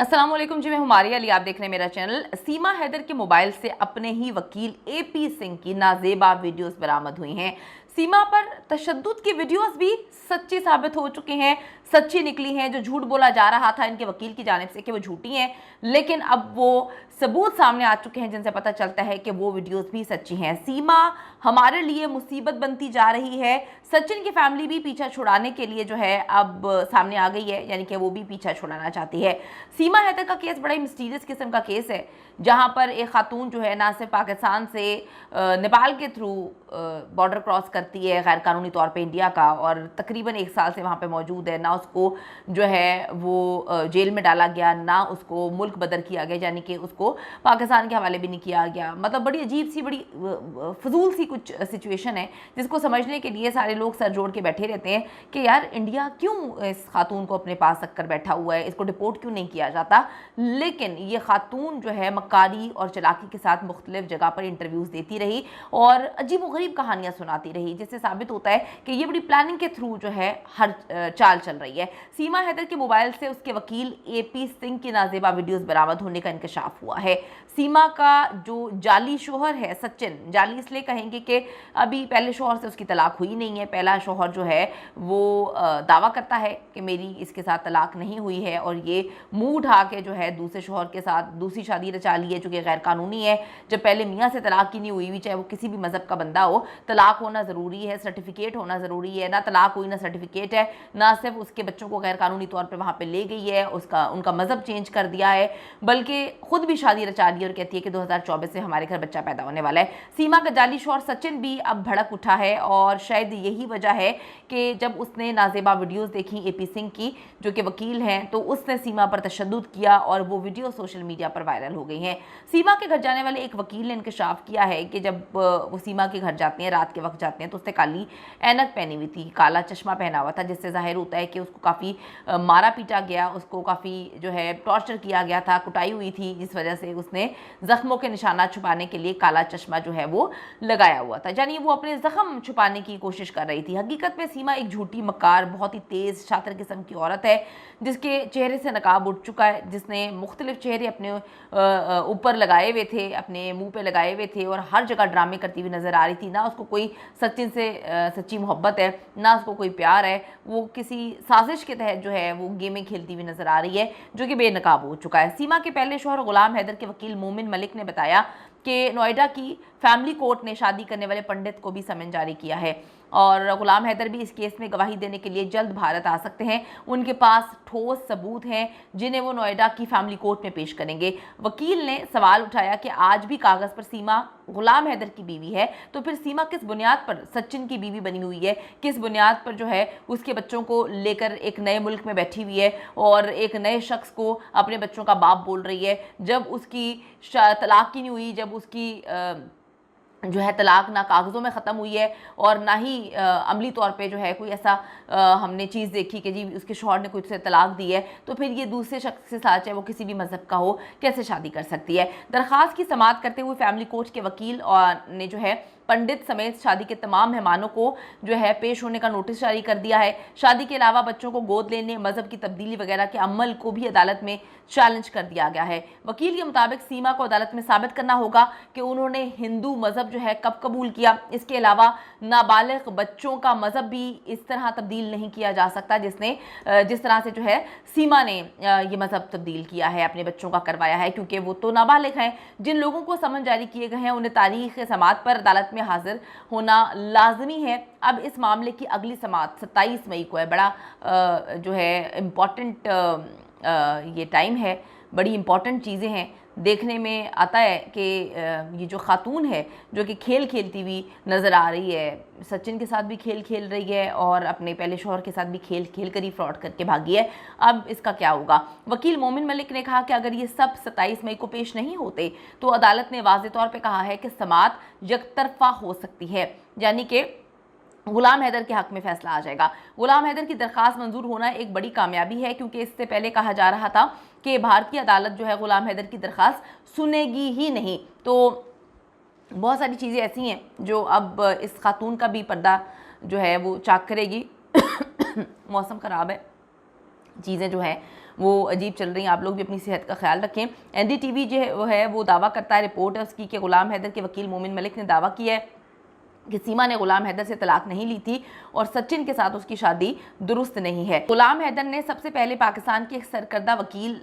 अस्सलाम वालेकुम जी, मैं हुमारिया अली, आप देख रहे हैं मेरा चैनल। सीमा हैदर के मोबाइल से अपने ही वकील एपी सिंह की नाजेबा वीडियोस बरामद हुई हैं। सीमा पर तशद्दुद की वीडियोस भी सच्ची साबित हो चुकी हैं, सच्ची निकली हैं। जो झूठ बोला जा रहा था इनके वकील की जानिब से कि वो झूठी हैं, लेकिन अब वो सबूत सामने आ चुके हैं जिनसे पता चलता है कि वो वीडियोस भी सच्ची हैं। सीमा हमारे लिए मुसीबत बनती जा रही है। सचिन की फैमिली भी पीछा छुड़ाने के लिए जो है अब सामने आ गई है, यानी कि वो भी पीछा छुड़ाना चाहती है। सीमा हैदर का केस बड़ा ही मिस्टीरियस किस्म का केस है, जहां पर एक खातून जो है ना सिर्फ पाकिस्तान से नेपाल के थ्रू बॉर्डर क्रॉस करती है गैर कानूनी तौर पे इंडिया का, और तकरीबन 1 साल से वहाँ पे मौजूद है। ना उसको जो है वो जेल में डाला गया, ना उसको मुल्क बदर किया गया, यानी कि उसको पाकिस्तान के हवाले भी नहीं किया गया। मतलब बड़ी अजीब सी, बड़ी फजूल सी कुछ सिचुएशन है, जिसको समझने के लिए सारे लोग सर जोड़ के बैठे रहते हैं कि यार इंडिया क्यों इस खातून को अपने पास रख कर बैठा हुआ है, इसको डिपोर्ट क्यों नहीं किया जाता। लेकिन ये खातून जो है मक्कारी और चलाकी के साथ मुख्तलिफ जगह पर इंटरव्यूज़ देती रही और अजीब व गरीब कहानियाँ सुनाती रही, जिससे साबित होता है कि ये बड़ी प्लानिंग के थ्रू जो है हर चाल चल रही है। सीमा हैदर के मोबाइल से उसके वकील एपी सिंह की नाजेबा वीडियोस बरामद होने का इंकशाफ हुआ है। सीमा का जो जाली शोहर है सचिन, जाली इसलिए कहेंगे कि अभी पहले शोहर से उसकी तलाक हुई नहीं है। पहला शोहर जो है वो दावा करता है कि मेरी इसके साथ तलाक नहीं हुई है, और ये मुंह उठा के जो है दूसरे शोहर के साथ दूसरी शादी रचा ली है, जो कि गैर कानूनी है। जब पहले मियाँ से तलाक की नहीं हुई, चाहे वो किसी भी मज़हब का बंदा हो, तलाक होना ज़रूरी है, सर्टिफिकेट होना ज़रूरी है। ना तलाक हुई, ना सर्टिफिकेट है, ना सिर्फ उसके बच्चों को गैर कानूनी तौर पर वहाँ पर ले गई है, उनका मज़हब चेंज कर दिया है, बल्कि खुद भी शादी रचा ली और कहती है कि 2024 से हमारे घर बच्चा पैदा होने वाला है। सीमा का जाली शौहर सचिन भी अब भड़क उठा है, और शायद यही वजह है कि जब उसने नाजेबा वीडियोस देखी एपी सिंह की, जो कि वकील हैं, तो उसने सीमा पर तशद्दुद किया और वो वीडियो सोशल मीडिया पर वायरल हो गई हैं। सीमा के घर जाने वाले एक वकील ने इंकशाफ किया है कि जब वो सीमा के घर जाते हैं, रात के वक्त जाते हैं, तो उसने काली ऐनक पहनी हुई थी, काला चश्मा पहना हुआ था, जिससे जाहिर होता है कि उसको काफ़ी मारा पीटा गया, उसको काफ़ी जो है टॉर्चर किया गया था, कुटाई हुई थी, जिस वजह से उसने जख्मों के निशाना छुपाने के लिए काला चश्मा जो है वो लगाया हुआ था, यानी वो अपने जख्म छुपाने की कोशिश कर रही थी। हकीकत में सीमा एक झूठी मक्कार, बहुत ही तेज़ शातिर किस्म की औरत है, जिसके चेहरे से नकाब उठ चुका है, जिसने मुख्तलिफ चेहरे अपने ऊपर लगाए हुए थे, अपने मुंह पे लगाए हुए थे, और हर जगह ड्रामे करती हुई नज़र आ रही थी। ना उसको कोई सचिन से सच्ची मोहब्बत है, ना उसको कोई प्यार है, वो किसी साजिश के तहत जो है वो गेमें खेलती हुई नज़र आ रही है, जो कि बेनकाब हो चुका है। सीमा के पहले शौहर गुलाम हैदर के वकील मोमिन मलिक ने बताया कि नोएडा की फैमिली कोर्ट ने शादी करने वाले पंडित को भी समन जारी किया है, और गुलाम हैदर भी इस केस में गवाही देने के लिए जल्द भारत आ सकते हैं। उनके पास ठोस सबूत हैं जिन्हें वो नोएडा की फैमिली कोर्ट में पेश करेंगे। वकील ने सवाल उठाया कि आज भी कागज़ पर सीमा गुलाम हैदर की बीवी है, तो फिर सीमा किस बुनियाद पर सचिन की बीवी बनी हुई है, किस बुनियाद पर जो है उसके बच्चों को लेकर एक नए मुल्क में बैठी हुई है और एक नए शख्स को अपने बच्चों का बाप बोल रही है, जब उसकी तलाक की नहीं हुई, जब उसकी जो है तलाक ना कागज़ों में ख़त्म हुई है और ना ही अमली तौर पे जो है कोई ऐसा हमने चीज़ देखी कि जी उसके शौहर ने कुछ से तलाक दी है, तो फिर ये दूसरे शख्स के साथ चाहे वो किसी भी मज़हब का हो कैसे शादी कर सकती है। दरख्वास्त की समाअत करते हुए फैमिली कोर्ट के वकील ने जो है पंडित समेत शादी के तमाम मेहमानों को जो है पेश होने का नोटिस जारी कर दिया है। शादी के अलावा बच्चों को गोद लेने, मज़हब की तब्दीली वगैरह के अमल को भी अदालत में चैलेंज कर दिया गया है। वकील के मुताबिक सीमा को अदालत में साबित करना होगा कि उन्होंने हिंदू मज़हब जो है कब कबूल किया। इसके अलावा नाबालिग बच्चों का मज़हब भी इस तरह तब्दील नहीं किया जा सकता जिस तरह से जो है सीमा ने ये मज़हब तब्दील किया है, अपने बच्चों का करवाया है, क्योंकि वो तो नाबालिग हैं। जिन लोगों को समन जारी किए गए हैं उन्हें तारीख समाअत पर अदालत में हाजिर होना लाजमी है। अब इस मामले की अगली समाअत 27 मई को है। बड़ा जो है इम्पॉर्टेंट ये टाइम है, बड़ी इम्पॉर्टेंट चीज़ें हैं। देखने में आता है कि ये जो खातून है जो कि खेल खेलती हुई नज़र आ रही है, सचिन के साथ भी खेल खेल रही है और अपने पहले शौहर के साथ भी खेल खेल कर ही फ्रॉड करके भागी है। अब इसका क्या होगा? वकील मोमिन मलिक ने कहा कि अगर ये सब 27 मई को पेश नहीं होते तो अदालत ने वाज़े तौर पर कहा है कि समाअत यकतरफा हो सकती है, यानी कि गुलाम हैदर के हक में फैसला आ जाएगा। गुलाम हैदर की दरख्वास्त मंजूर होना एक बड़ी कामयाबी है, क्योंकि इससे पहले कहा जा रहा था कि भारतीय अदालत जो है गुलाम हैदर की दरख्वास्त सुनेगी ही नहीं। तो बहुत सारी चीज़ें ऐसी हैं जो अब इस खातून का भी पर्दा जो है वो चाक करेगी। मौसम ख़राब है, चीज़ें जो है वो अजीब चल रही हैं। आप लोग भी अपनी सेहत का ख्याल रखें। NDTV जो है वो दावा करता है, रिपोर्ट है उसकी, कि गुलाम हैदर के वकील मोमिन मलिक ने दावा किया है कि सीमा ने गुलाम हैदर से तलाक नहीं ली थी और सचिन के साथ उसकी शादी दुरुस्त नहीं है। गुलाम हैदर ने सबसे पहले पाकिस्तान के एक सरकर्दा वकील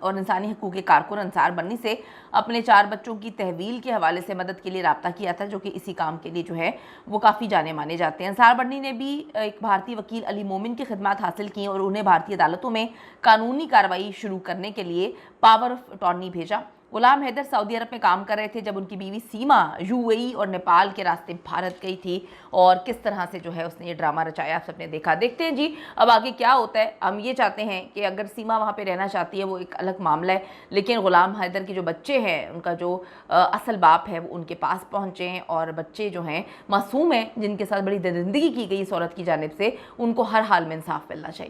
और इंसानी हकूक़ के कारकुन अंसार बन्नी से अपने 4 बच्चों की तहवील के हवाले से मदद के लिए रब्ता किया था, जो कि इसी काम के लिए जो है वो काफ़ी जाने माने जाते हैं। अंसार बन्नी ने भी एक भारतीय वकील अली मोमिन की खिदमत हासिल की और उन्हें भारतीय अदालतों में कानूनी कार्रवाई शुरू करने के लिए पावर ऑफ अटॉर्नी भेजा। गुलाम हैदर सऊदी अरब में काम कर रहे थे जब उनकी बीवी सीमा UAE और नेपाल के रास्ते भारत गई थी, और किस तरह से जो है उसने ये ड्रामा रचाया आप सबने देखा। देखते हैं जी अब आगे क्या होता है। हम ये चाहते हैं कि अगर सीमा वहाँ पे रहना चाहती है वो एक अलग मामला है, लेकिन गुलाम हैदर के जो बच्चे हैं उनका जो असल बाप है वो उनके पास पहुँचे हैं, और बच्चे जो हैं मासूम हैं जिनके साथ बड़ी दरिंदगी की गई इस औरत की जानिब से, उनको हर हाल में इंसाफ मिलना चाहिए।